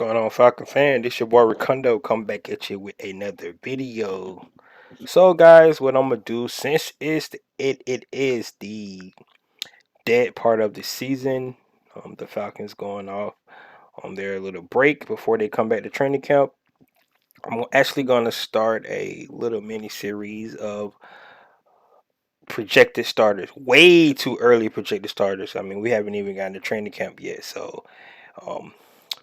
Going on, Falcon fan? This your boy Ricondo come back at you with another video. So, guys, what I'm gonna do since it is the dead part of the season, the Falcons going off on their little break before they come back to training camp. I'm actually gonna start a little mini series of projected starters, way too early projected starters. I mean, we haven't even gotten to training camp yet, so. Um,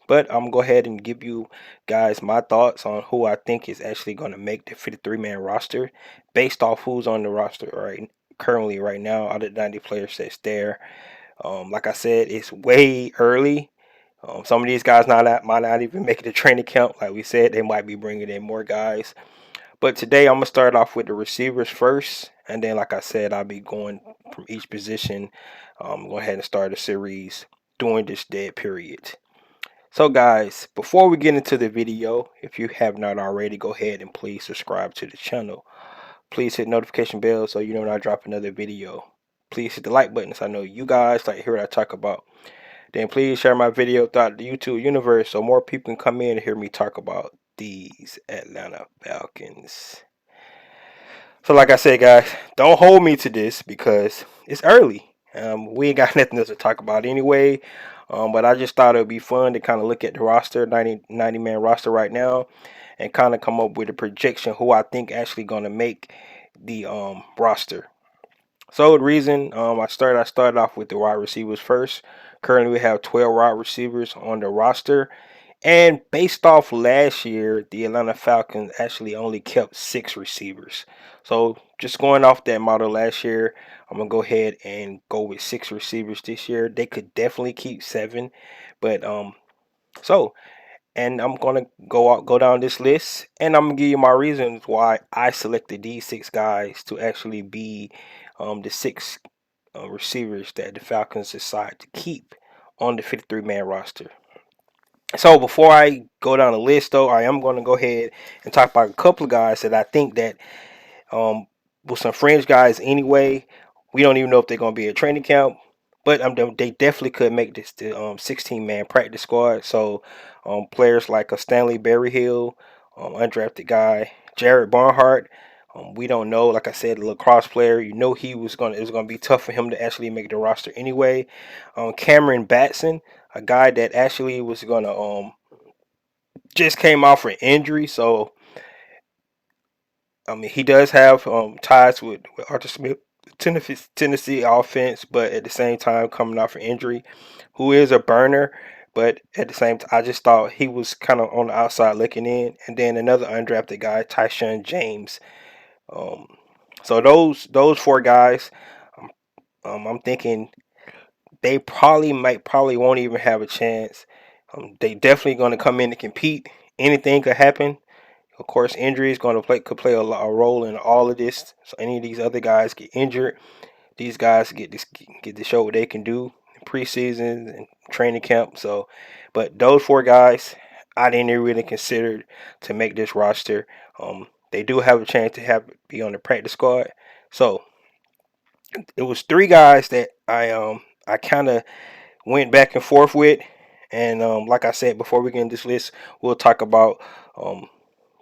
But I'm gonna go ahead and give you guys my thoughts on who I think is actually gonna make the 53-man roster based off who's on the roster currently right now out of the 90 players that's there. Like I said, it's way early. Some of these guys might not even make it to training camp. Like we said, they might be bringing in more guys. But today I'm gonna start off with the receivers first, and then like I said, I'll be going from each position. Go ahead and start a series during this dead period. So guys, before we get into the video, if you have not already, go ahead and please subscribe to the channel. Please hit notification bell so you know when I drop another video. Please hit the like button so I know you guys like to hear what I talk about. Then please share my video throughout the YouTube universe so more people can come in and hear me talk about these Atlanta Falcons. So like I said, guys, don't hold me to this because it's early. We ain't got nothing else to talk about anyway. But I just thought it would be fun to kind of look at the roster, 90 man roster right now, and kind of come up with a projection who I think actually going to make the roster. So the reason I started off with the wide receivers first. Currently, we have 12 wide receivers on the roster. And based off last year, the Atlanta Falcons actually only kept 6 receivers. So just going off that model last year, I'm gonna go ahead and go with 6 receivers this year. They could definitely keep 7, but so and I'm gonna go down this list, and I'm gonna give you my reasons why I selected these 6 guys to actually be the 6 receivers that the Falcons decide to keep on the 53-man roster. So before I go down the list, though, I am going to go ahead and talk about a couple of guys that I think that with some fringe guys anyway. We don't even know if they're going to be at training camp, but they definitely could make this the 16-man practice squad. So players like a Stanley Berryhill, undrafted guy, Jared Barnhart. We don't know. Like I said, a lacrosse player. You know it was going to be tough for him to actually make the roster anyway. Cameron Batson, a guy that actually was going to just came off an injury, so I mean he does have ties with Arthur Smith, Tennessee offense, but at the same time coming off an injury, who is a burner, but at the same time I just thought he was kind of on the outside looking in, and then another undrafted guy, Tyshawn James. Um, so those 4 guys, I'm thinking they probably won't even have a chance. They definitely going to come in to compete. Anything could happen. Of course, injury is going to play a role in all of this. So any of these other guys get injured, these guys get to show what they can do in preseason and training camp. So, but those 4 guys, I didn't even really consider to make this roster. They do have a chance to be on the practice squad. So it was 3 guys that I kind of went back and forth with, and like I said before we get in this list, we'll talk about um,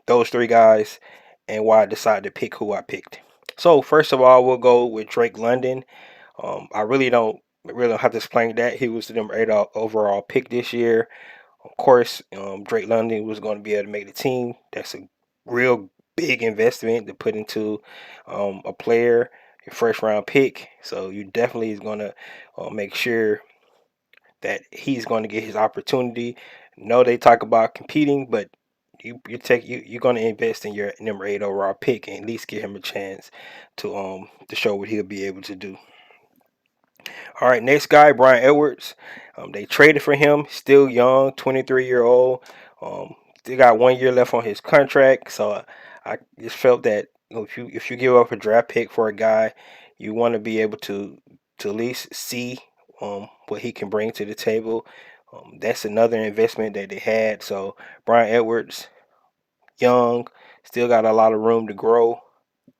those 3 guys and why I decided to pick who I picked. So first of all, we'll go with Drake London. I really don't have to explain that he was the number 8 overall pick this year. Of course, Drake London was going to be able to make the team. That's a real big investment to put into a player, your first round pick. So you definitely is going to make sure that he's going to get his opportunity. No, they talk about competing, but you're going to invest in your number 8 overall pick and at least give him a chance to show what he'll be able to do. All right, next guy, Brian Edwards. They traded for him, still young, 23-year-old. Still got 1 year left on his contract, so I just felt that if you give up a draft pick for a guy, you want to be able to at least see what he can bring to the table. That's another investment that they had. So Brian Edwards, young, still got a lot of room to grow.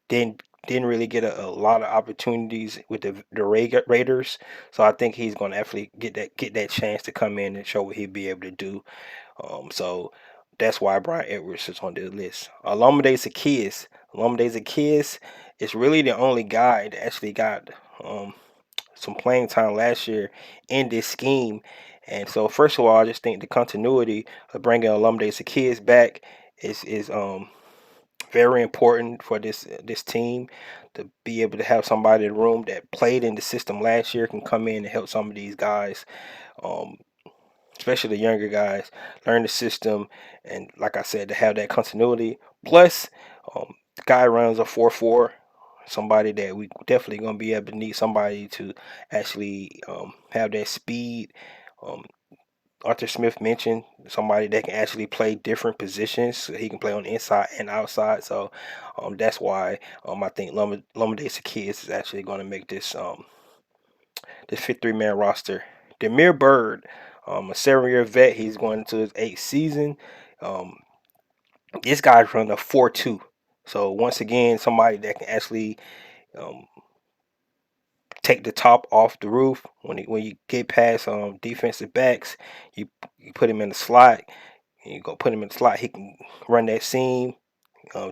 Didn't really get a lot of opportunities with the Raiders, so I think he's going to actually get that chance to come in and show what he'll be able to do. So that's why Brian Edwards is on the list. Olumide Zaccheaus is really the only guy that actually got some playing time last year in this scheme. And so, first of all, I just think the continuity of bringing Olumide Zaccheaus back is very important for this team to be able to have somebody in the room that played in the system last year can come in and help some of these guys, um, especially the younger guys, learn the system, and like I said, to have that continuity. Plus, the guy runs a 4-4. Somebody that we definitely gonna be able to need somebody to actually have that speed. Um, Arthur Smith mentioned somebody that can actually play different positions. So he can play on the inside and outside. So that's why I think Lumberday Zaccheaus is actually going to make this 53-man roster. Demir Bird, a 7-year vet. He's going into his 8th season. Um, this guy's running a 4-2. So once again, somebody that can actually um, take the top off the roof when you get past defensive backs. You put him in the slot. You go put him in the slot. He can run that seam,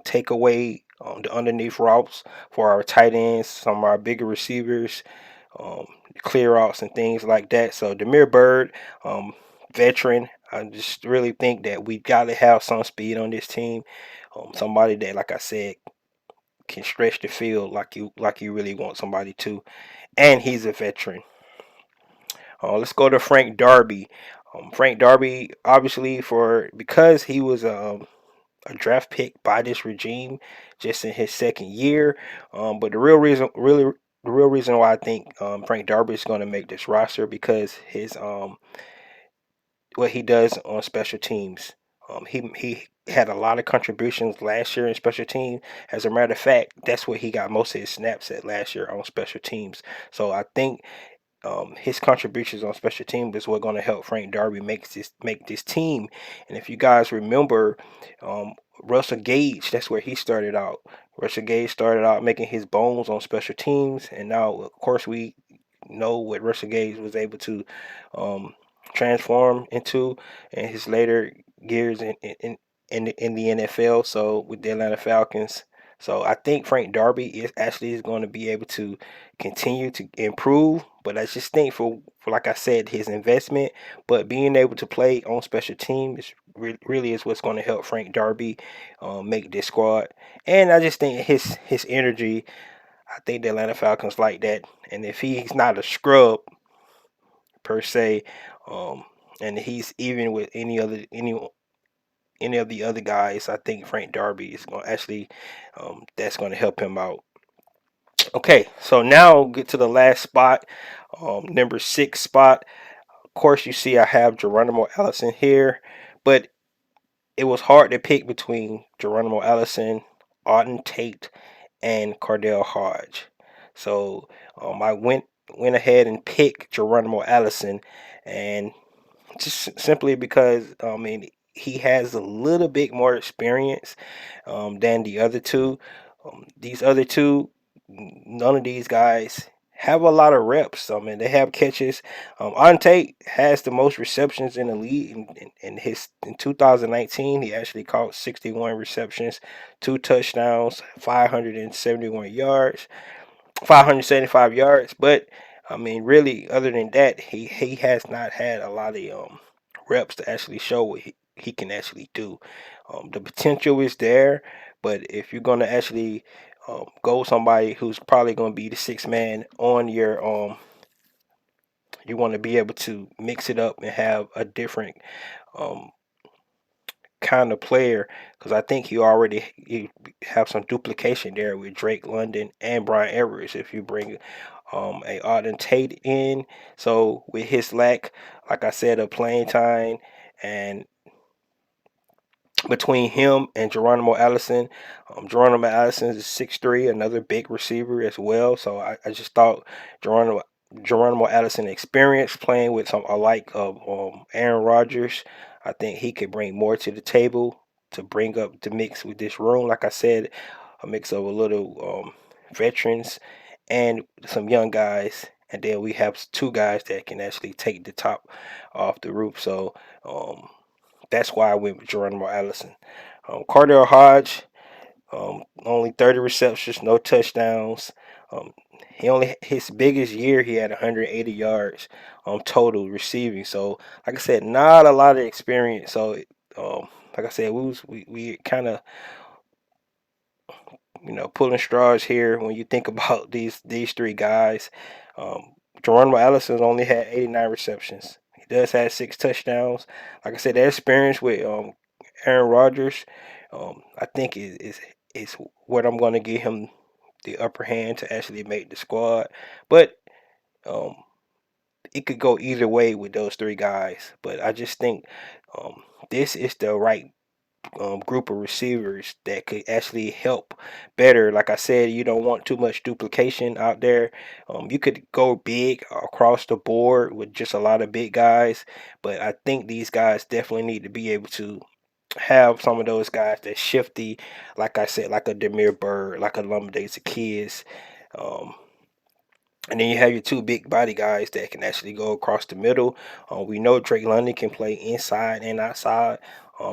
take away the underneath routes for our tight ends, some of our bigger receivers, um, clear outs and things like that. So Demir Bird, veteran. I just really think that we got to have some speed on this team. Somebody that, like I said, can stretch the field like you really want somebody to, and he's a veteran. Let's go to Frank Darby. Frank Darby, obviously, because he was a draft pick by this regime just in his second year. But the real reason why I think Frank Darby is going to make this roster because his what he does on special teams. He had a lot of contributions last year in special teams. As a matter of fact, that's where he got most of his snaps at last year on special teams. So I think his contributions on special teams is what going to help Frank Darby make this team. And if you guys remember, um, Russell Gage, that's where he started out. Russell Gage started out making his bones on special teams, and now of course we know what Russell Gage was able to um, transform into in his later years in the NFL. So with the Atlanta Falcons. So I think Frank Darby is going to be able to continue to improve. But I just think for like I said, his investment, but being able to play on special teams really is what's going to help Frank Darby make this squad. And I just think his energy. I think the Atlanta Falcons like that. And if he's not a scrub per se, um, and he's even with any of the other guys, I think Frank Darby is going to actually that's going to help him out. Okay, so now get to the last spot, number 6 spot. Of course, you see I have Geronimo Allison here, but it was hard to pick between Geronimo Allison, Auden Tate, and Cardell Hodge. So I went ahead and picked Geronimo Allison, and just simply because I mean he has a little bit more experience than the other two. These other two, none of these guys have a lot of reps. I mean, they have catches. Tate has the most receptions in the league. In 2019, he actually caught 61 receptions, 2 touchdowns, 571 yards. 575 yards. But I mean, really, other than that, he has not had a lot of reps to actually show what he can actually do. The potential is there, but if you're going to actually go somebody who's probably going to be the sixth man on your you want to be able to mix it up and have a different um, kind of player because I think you have some duplication there with Drake London and Brian Edwards if you bring a Auden Tate in. So with his lack, like I said, of playing time and between him and Geronimo Allison is 6'3", another big receiver as well. So I just thought Geronimo Geronimo Allison experience playing with some alike of Aaron Rodgers. I think he could bring more to the table to bring up the mix with this room. Like I said, a mix of a little veterans and some young guys. And then we have two guys that can actually take the top off the roof. So um, that's why I went with Geronimo Allison. Cardell Hodge, only 30 receptions, no touchdowns. Um, he only his biggest year he had 180 yards total receiving. So like I said, not a lot of experience. So like I said, we kind of pulling straws here when you think about these three guys. Um, Geronimo Allison only had 89 receptions. He does have 6 touchdowns. Like I said, that experience with Aaron Rodgers, I think is what I'm going to give him the upper hand to actually make the squad. But um, it could go either way with those three guys. But I just think this is the right group of receivers that could actually help better. Like I said, you don't want too much duplication out there. You could go big across the board with just a lot of big guys, but I think these guys definitely need to be able to have some of those guys that shifty, like I said, like a Demir Bird, like a Lumberdays the Kids. Um, and then you have your two big body guys that can actually go across the middle. We know Drake London can play inside and outside.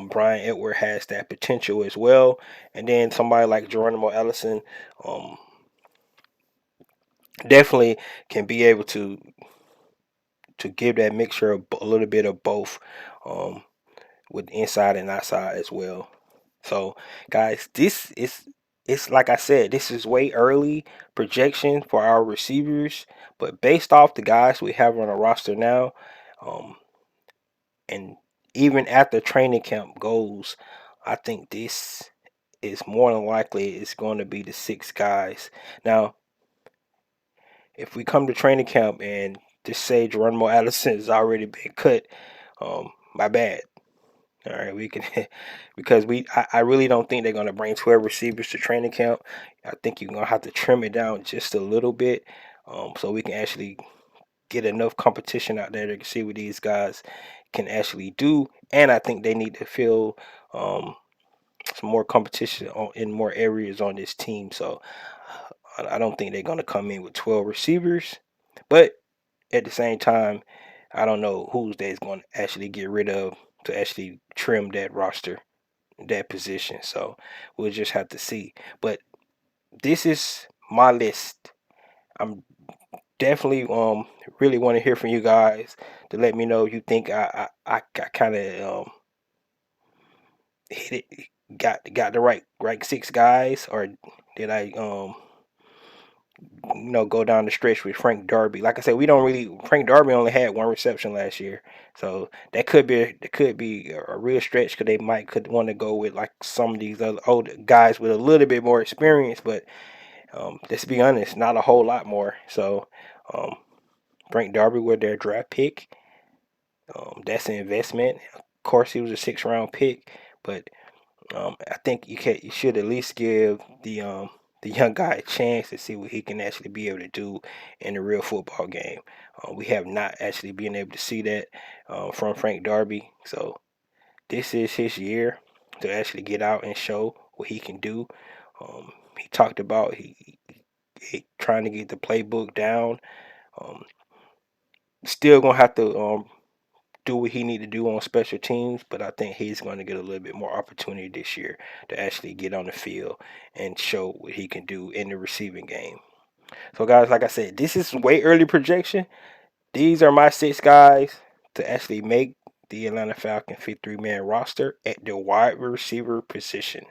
Brian Edward has that potential as well. And then somebody like Geronimo Allison um, definitely can be able to give that mixture of a little bit of both um, with inside and outside as well. So, guys, this is it's like I said, this is way early projection for our receivers, but based off the guys we have on the roster now, um, and even after training camp goes, I think this is more than likely it's going to be the 6 guys. Now, if we come to training camp and just say Geronimo Allison has already been cut, my bad. All right, we can because I really don't think they're gonna bring 12 receivers to training camp. I think you're gonna have to trim it down just a little bit, so we can actually get enough competition out there to see what these guys can actually do. And I think they need to feel some more competition in more areas on this team. So I don't think they're gonna come in with 12 receivers, but at the same time, I don't know who's they's going to actually get rid of to actually trim that roster, that position. So we'll just have to see. But this is my list. I'm definitely really want to hear from you guys to let me know if you think I kind of hit it, got the right 6 guys, or did I go down the stretch with Frank Darby. Like I said, we don't really. Frank Darby only had 1 reception last year, so that could be a real stretch because they could want to go with like some of these other old guys with a little bit more experience. But let's be honest, not a whole lot more. So um, Frank Darby with their draft pick. That's an investment. Of course, he was a 6th round pick, but I think you should at least give the young guy a chance to see what he can actually be able to do in a real football game. We have not actually been able to see that from Frank Darby, so this is his year to actually get out and show what he can do. He talked about he trying to get the playbook down. Um, Still gonna have to do what he need to do on special teams, but I think he's going to get a little bit more opportunity this year to actually get on the field and show what he can do in the receiving game. So guys, like I said, this is way early projection. These are my 6 guys to actually make the Atlanta Falcons 53-man roster at the wide receiver position.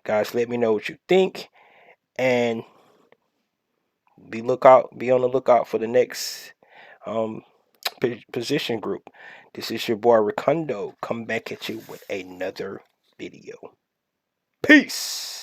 Guys, let me know what you think, and be on the lookout for the next um position group. This is your boy Ricondo. Come back at you with another video. Peace.